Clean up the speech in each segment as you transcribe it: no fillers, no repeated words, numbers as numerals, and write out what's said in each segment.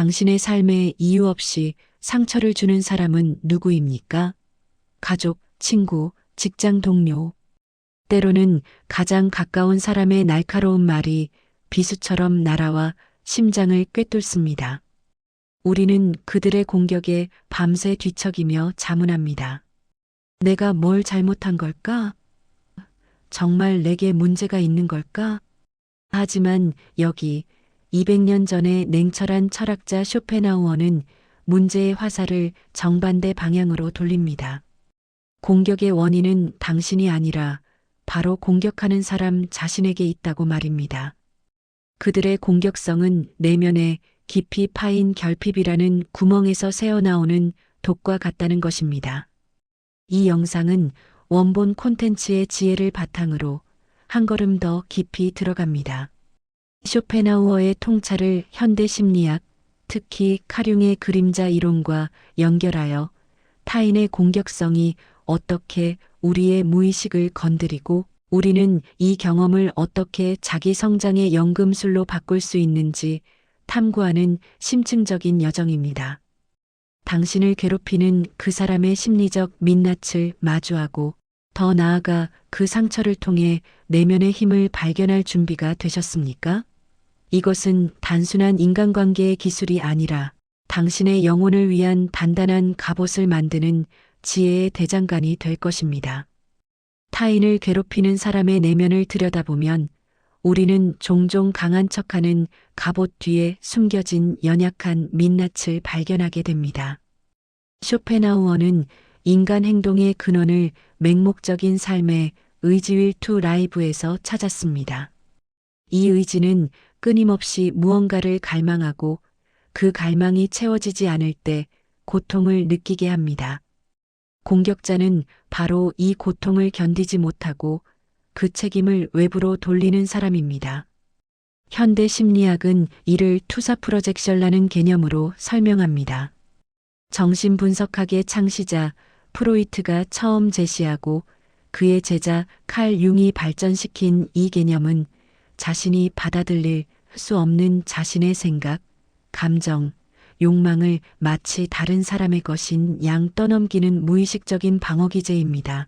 당신의 삶에 이유 없이 상처를 주는 사람은 누구입니까? 가족, 친구, 직장 동료. 때로는 가장 가까운 사람의 날카로운 말이 비수처럼 날아와 심장을 꿰뚫습니다. 우리는 그들의 공격에 밤새 뒤척이며 자문합니다. 내가 뭘 잘못한 걸까? 정말 내게 문제가 있는 걸까? 하지만 여기 200년 전의 냉철한 철학자 쇼펜하우어는 문제의 화살을 정반대 방향으로 돌립니다. 공격의 원인은 당신이 아니라 바로 공격하는 사람 자신에게 있다고 말입니다. 그들의 공격성은 내면에 깊이 파인 결핍이라는 구멍에서 새어나오는 독과 같다는 것입니다. 이 영상은 원본 콘텐츠의 지혜를 바탕으로 한 걸음 더 깊이 들어갑니다. 쇼펜하우어의 통찰을 현대 심리학, 특히 카융의 그림자 이론과 연결하여 타인의 공격성이 어떻게 우리의 무의식을 건드리고 우리는 이 경험을 어떻게 자기 성장의 연금술로 바꿀 수 있는지 탐구하는 심층적인 여정입니다. 당신을 괴롭히는 그 사람의 심리적 민낯을 마주하고 더 나아가 그 상처를 통해 내면의 힘을 발견할 준비가 되셨습니까? 이것은 단순한 인간관계의 기술이 아니라 당신의 영혼을 위한 단단한 갑옷을 만드는 지혜의 대장간이 될 것입니다. 타인을 괴롭히는 사람의 내면을 들여다보면 우리는 종종 강한 척하는 갑옷 뒤에 숨겨진 연약한 민낯을 발견하게 됩니다. 쇼펜하우어는 인간 행동의 근원을 맹목적인 삶의 의지윌 투 라이브에서 찾았습니다. 이 의지는 끊임없이 무언가를 갈망하고 그 갈망이 채워지지 않을 때 고통을 느끼게 합니다. 공격자는 바로 이 고통을 견디지 못하고 그 책임을 외부로 돌리는 사람입니다. 현대 심리학은 이를 투사 프로젝션이라는 개념으로 설명합니다. 정신분석학의 창시자 프로이트가 처음 제시하고 그의 제자 칼 융이 발전시킨 이 개념은 자신이 받아들일 수 없는 자신의 생각, 감정, 욕망을 마치 다른 사람의 것인 양 떠넘기는 무의식적인 방어기제입니다.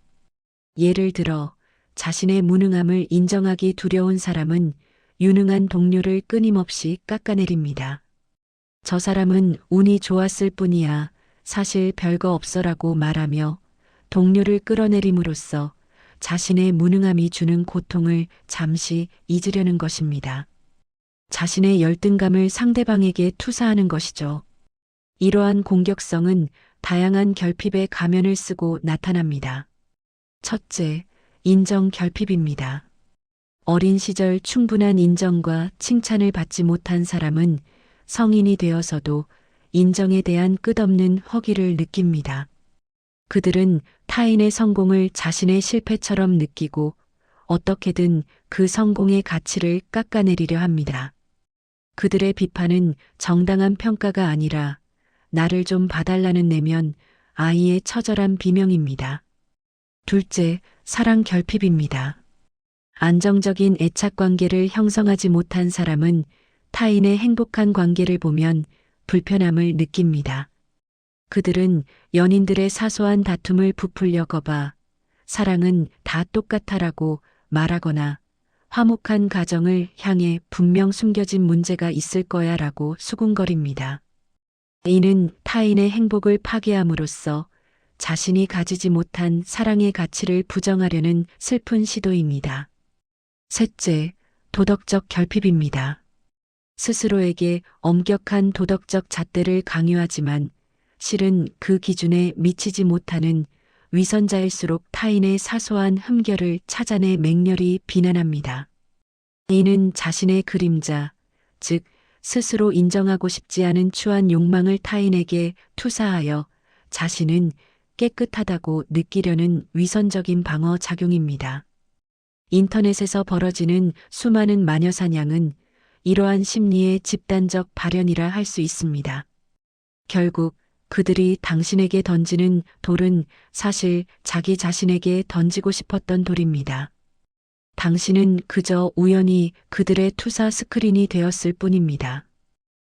예를 들어 자신의 무능함을 인정하기 두려운 사람은 유능한 동료를 끊임없이 깎아내립니다. 저 사람은 운이 좋았을 뿐이야 사실 별거 없어라고 말하며 동료를 끌어내림으로써 자신의 무능함이 주는 고통을 잠시 잊으려는 것입니다. 자신의 열등감을 상대방에게 투사하는 것이죠. 이러한 공격성은 다양한 결핍의 가면을 쓰고 나타납니다. 첫째, 인정 결핍입니다. 어린 시절 충분한 인정과 칭찬을 받지 못한 사람은 성인이 되어서도 인정에 대한 끝없는 허기를 느낍니다. 그들은 타인의 성공을 자신의 실패처럼 느끼고 어떻게든 그 성공의 가치를 깎아내리려 합니다. 그들의 비판은 정당한 평가가 아니라 나를 좀 봐달라는 내면 아이의 처절한 비명입니다. 둘째, 사랑 결핍입니다. 안정적인 애착 관계를 형성하지 못한 사람은 타인의 행복한 관계를 보면 불편함을 느낍니다. 그들은 연인들의 사소한 다툼을 부풀려거 봐 사랑은 다 똑같아라고 말하거나 화목한 가정을 향해 분명 숨겨진 문제가 있을 거야 라고 수군거립니다. 이는 타인의 행복을 파괴함으로써 자신이 가지지 못한 사랑의 가치를 부정하려는 슬픈 시도입니다. 셋째, 도덕적 결핍입니다. 스스로에게 엄격한 도덕적 잣대를 강요하지만 실은 그 기준에 미치지 못하는 위선자일수록 타인의 사소한 흠결을 찾아내 맹렬히 비난합니다. 이는 자신의 그림자, 즉 스스로 인정하고 싶지 않은 추한 욕망을 타인에게 투사하여 자신은 깨끗하다고 느끼려는 위선적인 방어 작용입니다. 인터넷에서 벌어지는 수많은 마녀 사냥은 이러한 심리의 집단적 발현이라 할 수 있습니다. 결국 그들이 당신에게 던지는 돌은 사실 자기 자신에게 던지고 싶었던 돌입니다. 당신은 그저 우연히 그들의 투사 스크린이 되었을 뿐입니다.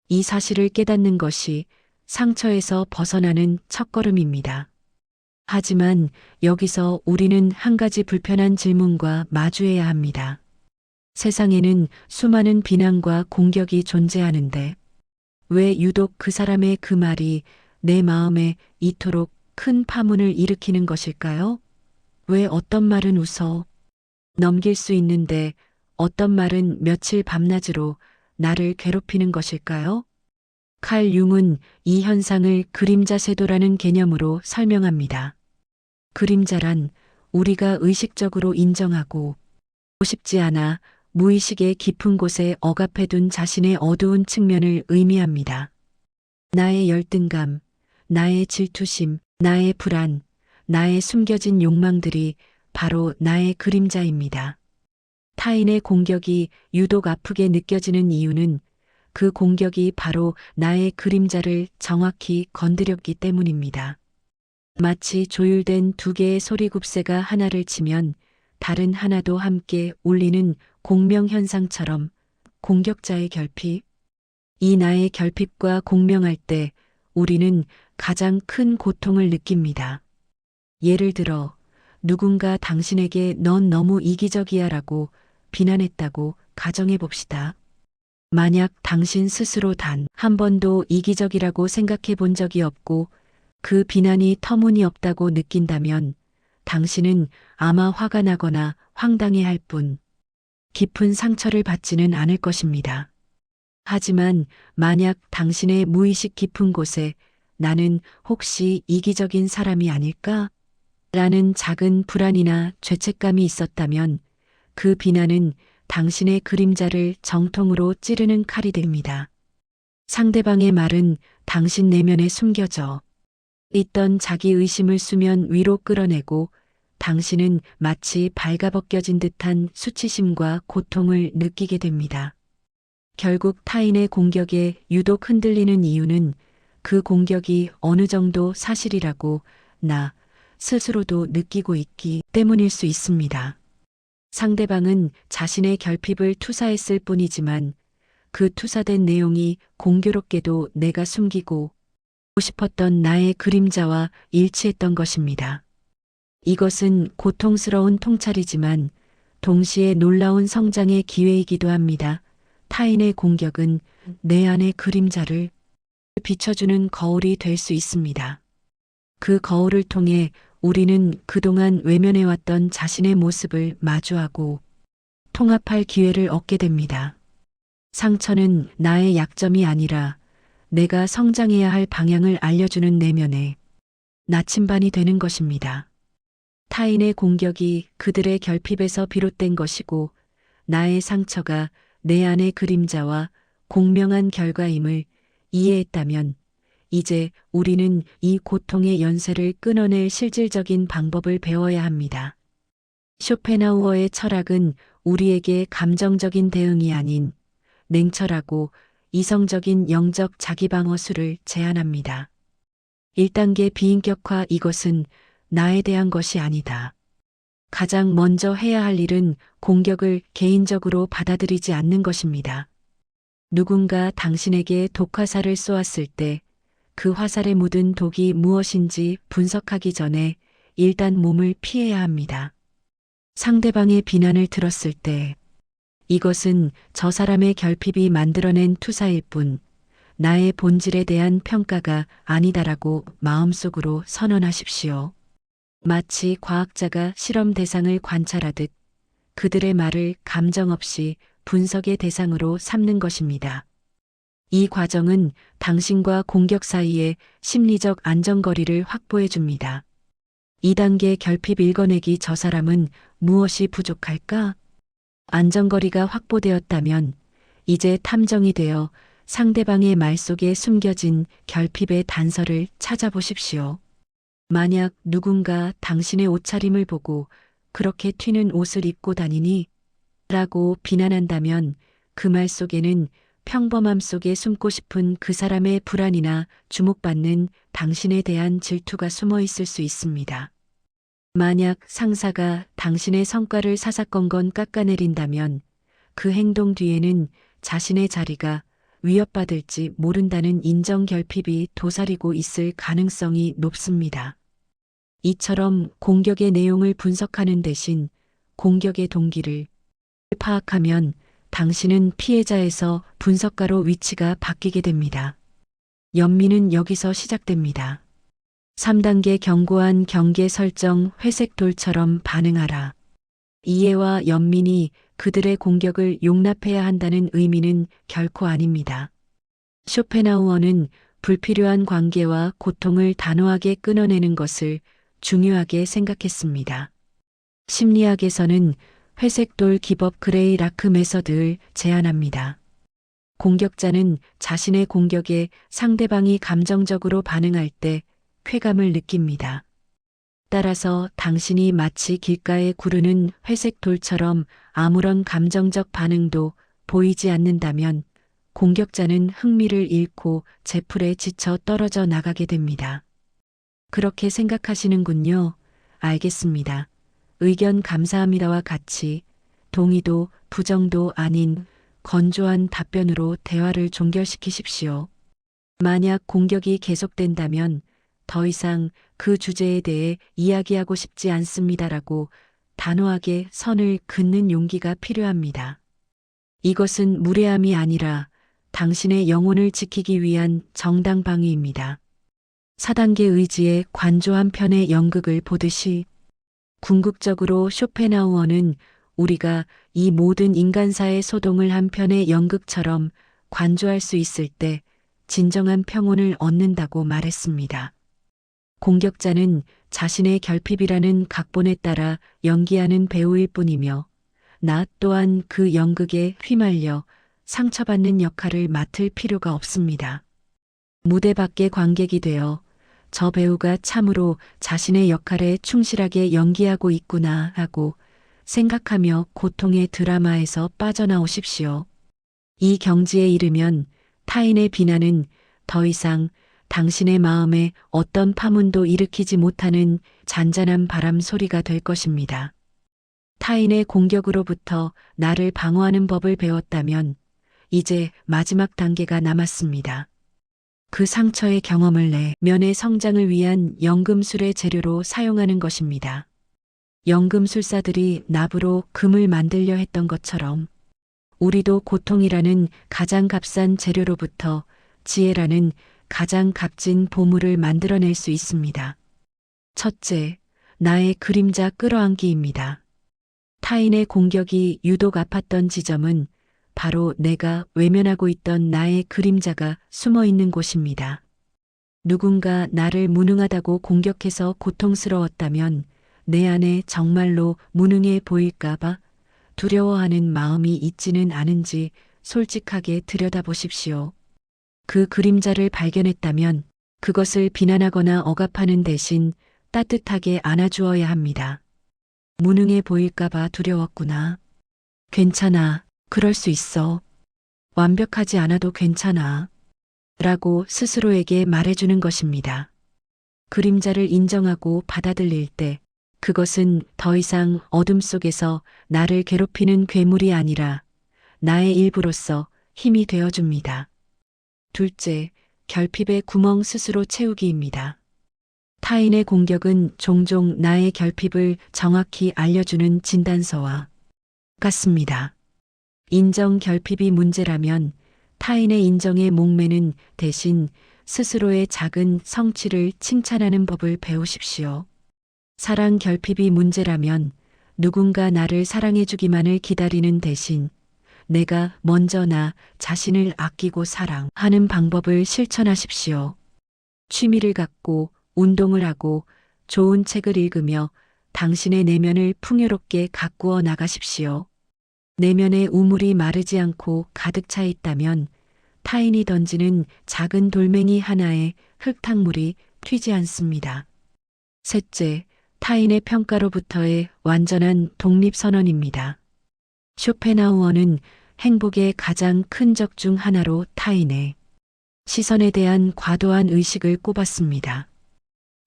이 사실을 깨닫는 것이 상처에서 벗어나는 첫걸음입니다. 하지만 여기서 우리는 한 가지 불편한 질문과 마주해야 합니다. 세상에는 수많은 비난과 공격이 존재하는데 왜 유독 그 사람의 그 말이 내 마음에 이토록 큰 파문을 일으키는 것일까요? 왜 어떤 말은 웃어 넘길 수 있는데 어떤 말은 며칠 밤낮으로 나를 괴롭히는 것일까요? 칼 융은 이 현상을 그림자 쇄도라는 개념으로 설명합니다. 그림자란 우리가 의식적으로 인정하고 싶지 않아 무의식의 깊은 곳에 억압해둔 자신의 어두운 측면을 의미합니다. 나의 열등감, 나의 질투심, 나의 불안, 나의 숨겨진 욕망들이 바로 나의 그림자입니다. 타인의 공격이 유독 아프게 느껴지는 이유는 그 공격이 바로 나의 그림자를 정확히 건드렸기 때문입니다. 마치 조율된 두 개의 소리굽새가 하나를 치면 다른 하나도 함께 울리는 공명현상처럼 공격자의 결핍, 이 나의 결핍과 공명할 때 우리는 가장 큰 고통을 느낍니다. 예를 들어 누군가 당신에게 넌 너무 이기적이야 라고 비난했다고 가정해 봅시다. 만약 당신 스스로 단 한 번도 이기적이라고 생각해 본 적이 없고 그 비난이 터무니없다고 느낀다면 당신은 아마 화가 나거나 황당해 할 뿐 깊은 상처를 받지는 않을 것입니다. 하지만 만약 당신의 무의식 깊은 곳에 나는 혹시 이기적인 사람이 아닐까? 라는 작은 불안이나 죄책감이 있었다면 그 비난은 당신의 그림자를 정통으로 찌르는 칼이 됩니다. 상대방의 말은 당신 내면에 숨겨져 있던 자기 의심을 수면 위로 끌어내고 당신은 마치 발가벗겨진 듯한 수치심과 고통을 느끼게 됩니다. 결국 타인의 공격에 유독 흔들리는 이유는 그 공격이 어느 정도 사실이라고 나 스스로도 느끼고 있기 때문일 수 있습니다. 상대방은 자신의 결핍을 투사했을 뿐이지만 그 투사된 내용이 공교롭게도 내가 숨기고 싶었던 나의 그림자와 일치했던 것입니다. 이것은 고통스러운 통찰이지만 동시에 놀라운 성장의 기회이기도 합니다. 타인의 공격은 내 안의 그림자를 비춰주는 거울이 될 수 있습니다. 그 거울을 통해 우리는 그동안 외면해왔던 자신의 모습을 마주하고 통합할 기회를 얻게 됩니다. 상처는 나의 약점이 아니라 내가 성장해야 할 방향을 알려주는 내면의 나침반이 되는 것입니다. 타인의 공격이 그들의 결핍에서 비롯된 것이고 나의 상처가 내 안의 그림자와 공명한 결과임을 이해했다면 이제 우리는 이 고통의 연쇄를 끊어낼 실질적인 방법을 배워야 합니다. 쇼펜하우어의 철학은 우리에게 감정적인 대응이 아닌 냉철하고 이성적인 영적 자기방어술을 제안합니다. 1단계 비인격화. 이것은 나에 대한 것이 아니다. 가장 먼저 해야 할 일은 공격을 개인적으로 받아들이지 않는 것입니다. 누군가 당신에게 독화살을 쏘았을 때 그 화살에 묻은 독이 무엇인지 분석하기 전에 일단 몸을 피해야 합니다. 상대방의 비난을 들었을 때 이것은 저 사람의 결핍이 만들어낸 투사일 뿐 나의 본질에 대한 평가가 아니다라고 마음속으로 선언하십시오. 마치 과학자가 실험 대상을 관찰하듯 그들의 말을 감정 없이 분석의 대상으로 삼는 것입니다. 이 과정은 당신과 공격 사이의 심리적 안전거리를 확보해 줍니다. 2단계 결핍 읽어내기. 저 사람은 무엇이 부족할까? 안전거리가 확보되었다면 이제 탐정이 되어 상대방의 말 속에 숨겨진 결핍의 단서를 찾아보십시오. 만약 누군가 당신의 옷차림을 보고 그렇게 튀는 옷을 입고 다니니? 라고 비난한다면 그 말 속에는 평범함 속에 숨고 싶은 그 사람의 불안이나 주목받는 당신에 대한 질투가 숨어 있을 수 있습니다. 만약 상사가 당신의 성과를 사사건건 깎아내린다면 그 행동 뒤에는 자신의 자리가 위협받을지 모른다는 인정 결핍이 도사리고 있을 가능성이 높습니다. 이처럼 공격의 내용을 분석하는 대신 공격의 동기를 파악하면 당신은 피해자에서 분석가로 위치가 바뀌게 됩니다. 연민은 여기서 시작됩니다. 3단계 견고한 경계 설정 회색 돌처럼 반응하라. 이해와 연민이 그들의 공격을 용납해야 한다는 의미는 결코 아닙니다. 쇼펜하우어는 불필요한 관계와 고통을 단호하게 끊어내는 것을 중요하게 생각했습니다. 심리학에서는 회색돌 기법 그레이 라크 메서드를 제안합니다. 공격자는 자신의 공격에 상대방이 감정적으로 반응할 때 쾌감을 느낍니다. 따라서 당신이 마치 길가에 구르는 회색 돌처럼 아무런 감정적 반응도 보이지 않는다면 공격자는 흥미를 잃고 제풀에 지쳐 떨어져 나가게 됩니다. 그렇게 생각하시는군요. 알겠습니다. 의견 감사합니다와 같이 동의도 부정도 아닌 건조한 답변으로 대화를 종결시키십시오. 만약 공격이 계속된다면 더 이상 그 주제에 대해 이야기하고 싶지 않습니다라고 단호하게 선을 긋는 용기가 필요합니다. 이것은 무례함이 아니라 당신의 영혼을 지키기 위한 정당 방위입니다. 4단계 의지의 관조한 편의 연극을 보듯이 궁극적으로 쇼펜하우어는 우리가 이 모든 인간사의 소동을 한 편의 연극처럼 관조할 수 있을 때 진정한 평온을 얻는다고 말했습니다. 공격자는 자신의 결핍이라는 각본에 따라 연기하는 배우일 뿐이며 나 또한 그 연극에 휘말려 상처받는 역할을 맡을 필요가 없습니다. 무대 밖의 관객이 되어 저 배우가 참으로 자신의 역할에 충실하게 연기하고 있구나 하고 생각하며 고통의 드라마에서 빠져나오십시오. 이 경지에 이르면 타인의 비난은 더 이상 당신의 마음에 어떤 파문도 일으키지 못하는 잔잔한 바람 소리가 될 것입니다. 타인의 공격으로부터 나를 방어하는 법을 배웠다면 이제 마지막 단계가 남았습니다. 그 상처의 경험을 내 면의 성장을 위한 연금술의 재료로 사용하는 것입니다. 연금술사들이 납으로 금을 만들려 했던 것처럼 우리도 고통이라는 가장 값싼 재료로부터 지혜라는 가장 값진 보물을 만들어낼 수 있습니다. 첫째, 나의 그림자 끌어안기입니다. 타인의 공격이 유독 아팠던 지점은 바로 내가 외면하고 있던 나의 그림자가 숨어 있는 곳입니다. 누군가 나를 무능하다고 공격해서 고통스러웠다면 내 안에 정말로 무능해 보일까봐 두려워하는 마음이 있지는 않은지 솔직하게 들여다보십시오. 그 그림자를 발견했다면 그것을 비난하거나 억압하는 대신 따뜻하게 안아주어야 합니다. 무능해 보일까봐 두려웠구나. 괜찮아. 그럴 수 있어. 완벽하지 않아도 괜찮아. 라고 스스로에게 말해주는 것입니다. 그림자를 인정하고 받아들일 때 그것은 더 이상 어둠 속에서 나를 괴롭히는 괴물이 아니라 나의 일부로서 힘이 되어줍니다. 둘째, 결핍의 구멍 스스로 채우기입니다. 타인의 공격은 종종 나의 결핍을 정확히 알려주는 진단서와 같습니다. 인정 결핍이 문제라면 타인의 인정에 목매는 대신 스스로의 작은 성취를 칭찬하는 법을 배우십시오. 사랑 결핍이 문제라면 누군가 나를 사랑해주기만을 기다리는 대신 내가 먼저 나 자신을 아끼고 사랑하는 방법을 실천하십시오. 취미를 갖고 운동을 하고 좋은 책을 읽으며 당신의 내면을 풍요롭게 가꾸어 나가십시오. 내면의 우물이 마르지 않고 가득 차 있다면 타인이 던지는 작은 돌멩이 하나에 흙탕물이 튀지 않습니다. 셋째, 타인의 평가로부터의 완전한 독립선언입니다. 쇼펜하우어는 행복의 가장 큰 적 중 하나로 타인의 시선에 대한 과도한 의식을 꼽았습니다.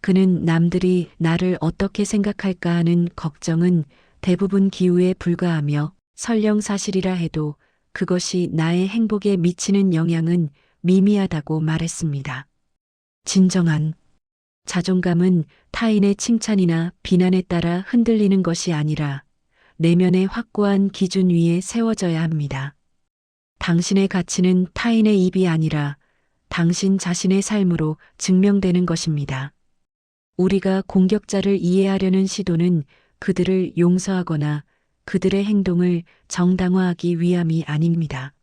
그는 남들이 나를 어떻게 생각할까 하는 걱정은 대부분 기우에 불과하며 설령 사실이라 해도 그것이 나의 행복에 미치는 영향은 미미하다고 말했습니다. 진정한 자존감은 타인의 칭찬이나 비난에 따라 흔들리는 것이 아니라 내면의 확고한 기준 위에 세워져야 합니다. 당신의 가치는 타인의 입이 아니라 당신 자신의 삶으로 증명되는 것입니다. 우리가 공격자를 이해하려는 시도는 그들을 용서하거나 그들의 행동을 정당화하기 위함이 아닙니다.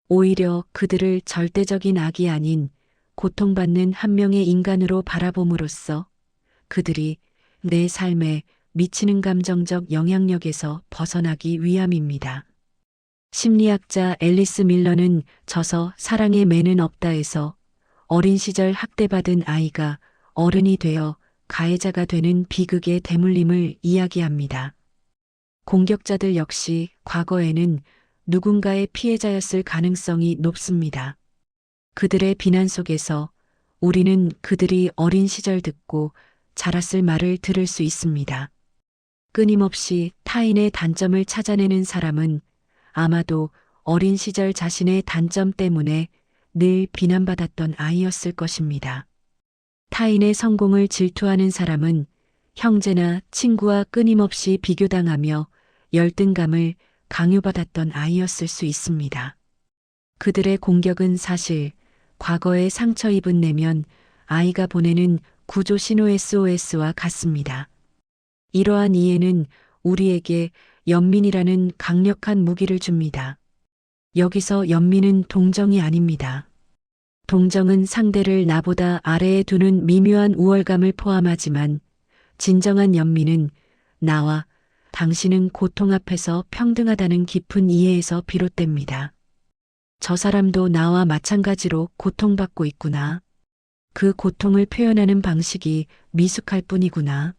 오히려 그들을 절대적인 악이 아닌 고통받는 한 명의 인간으로 바라봄으로써 그들이 내 삶에 미치는 감정적 영향력에서 벗어나기 위함입니다. 심리학자 앨리스 밀러는 저서 사랑의 매는 없다에서 어린 시절 학대받은 아이가 어른이 되어 가해자가 되는 비극의 대물림을 이야기합니다. 공격자들 역시 과거에는 누군가의 피해자였을 가능성이 높습니다. 그들의 비난 속에서 우리는 그들이 어린 시절 듣고 자랐을 말을 들을 수 있습니다. 끊임없이 타인의 단점을 찾아내는 사람은 아마도 어린 시절 자신의 단점 때문에 늘 비난받았던 아이였을 것입니다. 타인의 성공을 질투하는 사람은 형제나 친구와 끊임없이 비교당하며 열등감을 강요받았던 아이였을 수 있습니다. 그들의 공격은 사실 과거에 상처 입은 내면 아이가 보내는 구조 신호 SOS와 같습니다. 이러한 이해는 우리에게 연민이라는 강력한 무기를 줍니다. 여기서 연민은 동정이 아닙니다. 동정은 상대를 나보다 아래에 두는 미묘한 우월감을 포함하지만 진정한 연민은 나와 당신은 고통 앞에서 평등하다는 깊은 이해에서 비롯됩니다. 저 사람도 나와 마찬가지로 고통받고 있구나. 그 고통을 표현하는 방식이 미숙할 뿐이구나.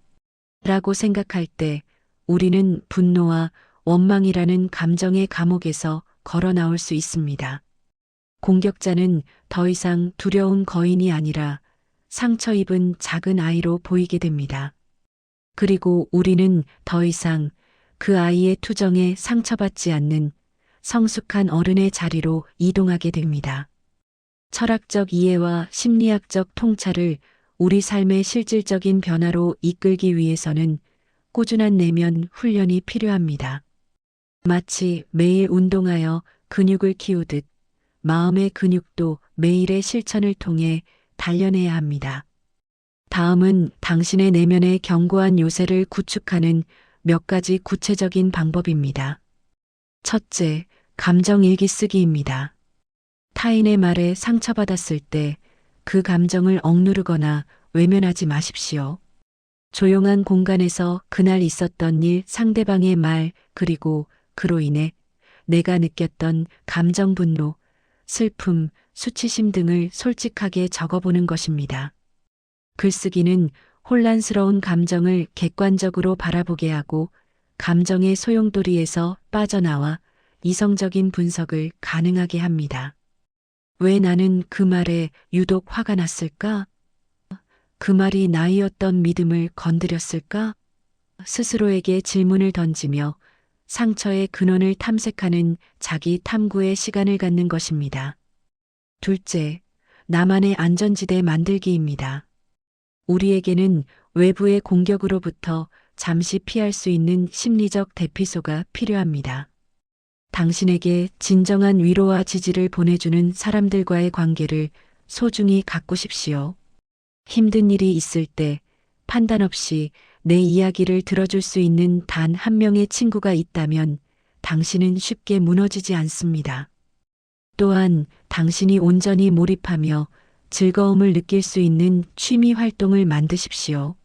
라고 생각할 때 우리는 분노와 원망이라는 감정의 감옥에서 걸어 나올 수 있습니다. 공격자는 더 이상 두려운 거인이 아니라 상처 입은 작은 아이로 보이게 됩니다. 그리고 우리는 더 이상 그 아이의 투정에 상처받지 않는 성숙한 어른의 자리로 이동하게 됩니다. 철학적 이해와 심리학적 통찰을 우리 삶의 실질적인 변화로 이끌기 위해서는 꾸준한 내면 훈련이 필요합니다. 마치 매일 운동하여 근육을 키우듯 마음의 근육도 매일의 실천을 통해 단련해야 합니다. 다음은 당신의 내면의 견고한 요새를 구축하는 몇 가지 구체적인 방법입니다. 첫째, 감정 일기 쓰기입니다. 타인의 말에 상처받았을 때 그 감정을 억누르거나 외면하지 마십시오. 조용한 공간에서 그날 있었던 일, 상대방의 말, 그리고 그로 인해 내가 느꼈던 감정, 분노, 슬픔, 수치심 등을 솔직하게 적어보는 것입니다. 글쓰기는 혼란스러운 감정을 객관적으로 바라보게 하고 감정의 소용돌이에서 빠져나와 이성적인 분석을 가능하게 합니다. 왜 나는 그 말에 유독 화가 났을까? 그 말이 나이었던 믿음을 건드렸을까? 스스로에게 질문을 던지며 상처의 근원을 탐색하는 자기 탐구의 시간을 갖는 것입니다. 둘째, 나만의 안전지대 만들기입니다. 우리에게는 외부의 공격으로부터 잠시 피할 수 있는 심리적 대피소가 필요합니다. 당신에게 진정한 위로와 지지를 보내주는 사람들과의 관계를 소중히 가꾸십시오. 힘든 일이 있을 때 판단 없이 내 이야기를 들어줄 수 있는 단 한 명의 친구가 있다면 당신은 쉽게 무너지지 않습니다. 또한 당신이 온전히 몰입하며 즐거움을 느낄 수 있는 취미 활동을 만드십시오.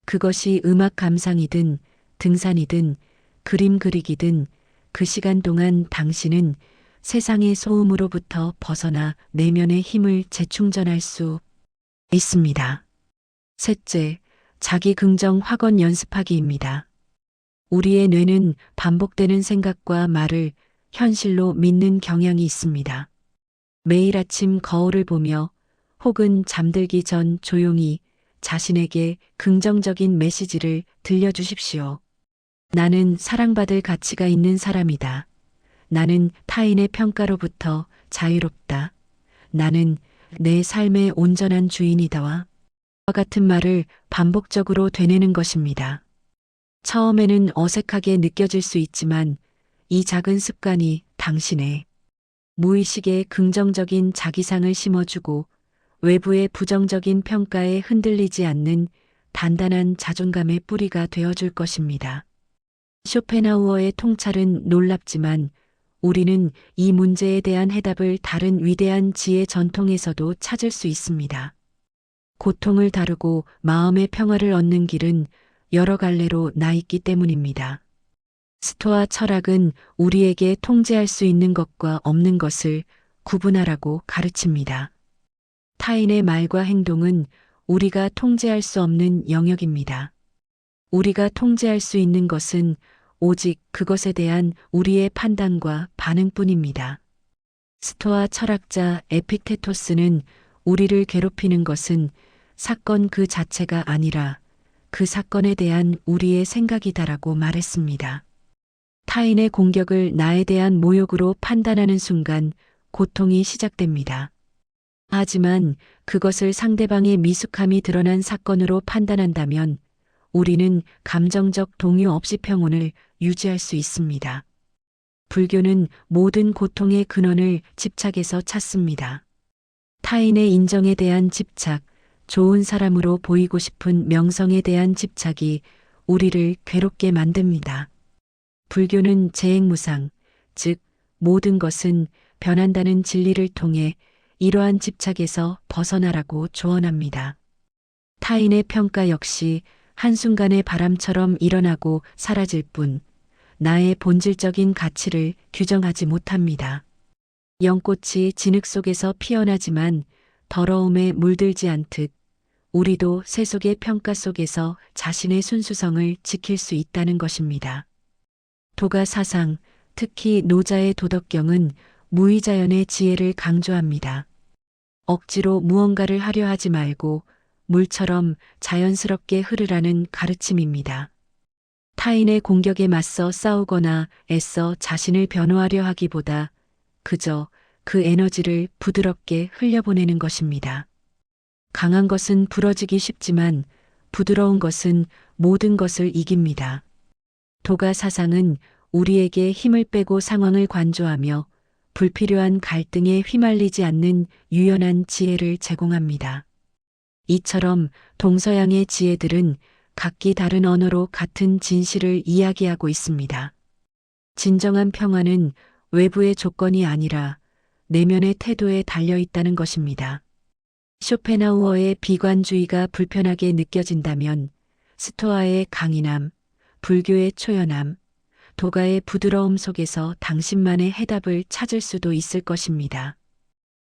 그것이 음악 감상이든 등산이든 그림 그리기든 그 시간 동안 당신은 세상의 소음으로부터 벗어나 내면의 힘을 재충전할 수 있습니다. 셋째, 자기 긍정 확언 연습하기입니다. 우리의 뇌는 반복되는 생각과 말을 현실로 믿는 경향이 있습니다. 매일 아침 거울을 보며 혹은 잠들기 전 조용히 자신에게 긍정적인 메시지를 들려주십시오. 나는 사랑받을 가치가 있는 사람이다. 나는 타인의 평가로부터 자유롭다. 나는 내 삶의 온전한 주인이다와 같은 말을 반복적으로 되뇌는 것입니다. 처음에는 어색하게 느껴질 수 있지만 이 작은 습관이 당신의 무의식에 긍정적인 자기상을 심어주고 외부의 부정적인 평가에 흔들리지 않는 단단한 자존감의 뿌리가 되어줄 것입니다. 쇼펜하우어의 통찰은 놀랍지만 우리는 이 문제에 대한 해답을 다른 위대한 지혜 전통에서도 찾을 수 있습니다. 고통을 다루고 마음의 평화를 얻는 길은 여러 갈래로 나 있기 때문입니다. 스토아 철학은 우리에게 통제할 수 있는 것과 없는 것을 구분하라고 가르칩니다. 타인의 말과 행동은 우리가 통제할 수 없는 영역입니다. 우리가 통제할 수 있는 것은 오직 그것에 대한 우리의 판단과 반응뿐입니다. 스토아 철학자 에픽테토스는 우리를 괴롭히는 것은 사건 그 자체가 아니라 그 사건에 대한 우리의 생각이다라고 말했습니다. 타인의 공격을 나에 대한 모욕으로 판단하는 순간 고통이 시작됩니다. 하지만 그것을 상대방의 미숙함이 드러난 사건으로 판단한다면 우리는 감정적 동요 없이 평온을 유지할 수 있습니다. 불교는 모든 고통의 근원을 집착에서 찾습니다. 타인의 인정에 대한 집착, 좋은 사람으로 보이고 싶은 명성에 대한 집착이 우리를 괴롭게 만듭니다. 불교는 재행무상, 즉 모든 것은 변한다는 진리를 통해 이러한 집착에서 벗어나라고 조언합니다. 타인의 평가 역시 한순간의 바람처럼 일어나고 사라질 뿐 나의 본질적인 가치를 규정하지 못합니다. 연꽃이 진흙 속에서 피어나지만 더러움에 물들지 않듯 우리도 세속의 평가 속에서 자신의 순수성을 지킬 수 있다는 것입니다. 도가 사상, 특히 노자의 도덕경은 무의자연의 지혜를 강조합니다. 억지로 무언가를 하려 하지 말고 물처럼 자연스럽게 흐르라는 가르침입니다. 타인의 공격에 맞서 싸우거나 애써 자신을 변호하려 하기보다 그저 그 에너지를 부드럽게 흘려보내는 것입니다. 강한 것은 부러지기 쉽지만 부드러운 것은 모든 것을 이깁니다. 도가 사상은 우리에게 힘을 빼고 상황을 관조하며 불필요한 갈등에 휘말리지 않는 유연한 지혜를 제공합니다. 이처럼 동서양의 지혜들은 각기 다른 언어로 같은 진실을 이야기하고 있습니다. 진정한 평화는 외부의 조건이 아니라 내면의 태도에 달려 있다는 것입니다. 쇼펜하우어의 비관주의가 불편하게 느껴진다면 스토아의 강인함, 불교의 초연함, 도가의 부드러움 속에서 당신만의 해답을 찾을 수도 있을 것입니다.